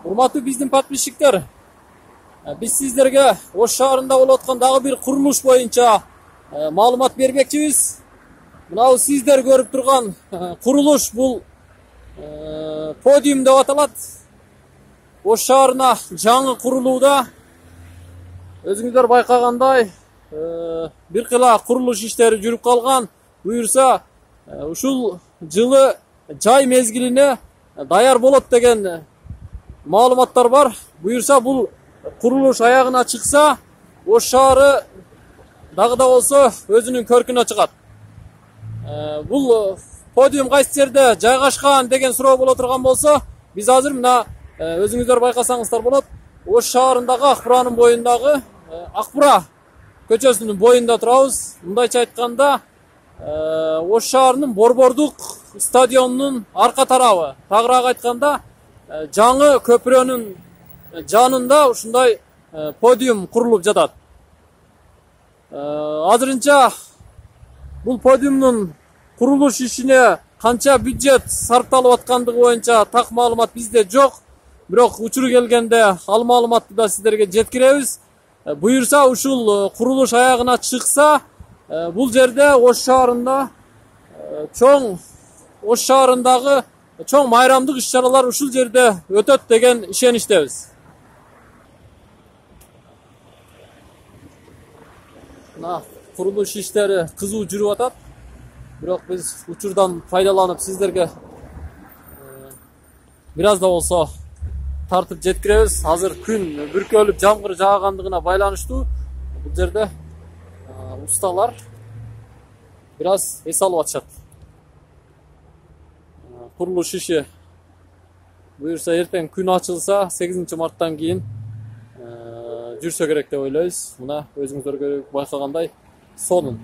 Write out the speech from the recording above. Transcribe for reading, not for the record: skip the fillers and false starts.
Урматтуу биздин подписчиктер, биз сиздерге Ош шаарында болуп аткан дагы бир курулуш боюнча маалымат бермекчибиз. Мынау сиздер көрүп турган курулуш бул подиум деп аталат. Ош шаарына жаңы курулууда. Өзүңүздөр байкагандай, бир кыла курулуш иштери жүрүп калган. Буюрса, ушул жылы жай мезгилине даяр болот деген маалыматтар бар. Буюрса, бул курулуш аягына чыкса, Ош шаары дагы да болсо өзүнүн көркүнө чыгат. Бул подиум кайсы жерде жайгашкан деген суроо боло турган болсо, биз азыр мына өзүңүздөр байкасаңыздар болот. Ош шаарындагы Акбуранын боюндагы Акбура көчөсүнүн боюнда турабыз. Мындайча айтканда, Ош шаарынын Борбордук стадионунун арка тарабы. Тагыраак айтканда, жаңы көпүрөнүн жанында ушундай подиум курулуп жатат. Азырынча бул подиумдун курулуш ишине канча бюджет сарпталып аткандыгы боюнча так маалымат бизде жок. Бирок учуру келгенде ал маалыматты да сиздерге жеткиребиз. Буюрса, ушул курулуш аягына чыкса, бул жерде Ош шаарындагы чоң майрамдык иш-чаралар ушул жерде өтөт деген ишеничтебиз. Мына курулуш иштери кызуу жүрүп атат. Бирок биз учурдан пайдаланып сиздерге бир аз да болсо тартып жеткиребиз. Азыр күн бүркөлүп жамгыр жаагандыгына байланыштуу бул жерде усталар бир аз эс алып атышат. Курулуш иши буюрса эртең күн ачылса 8 марттан кийин жүрсө керек деп ойлойбуз. Мына өзүңүздөр байкагандай сонун.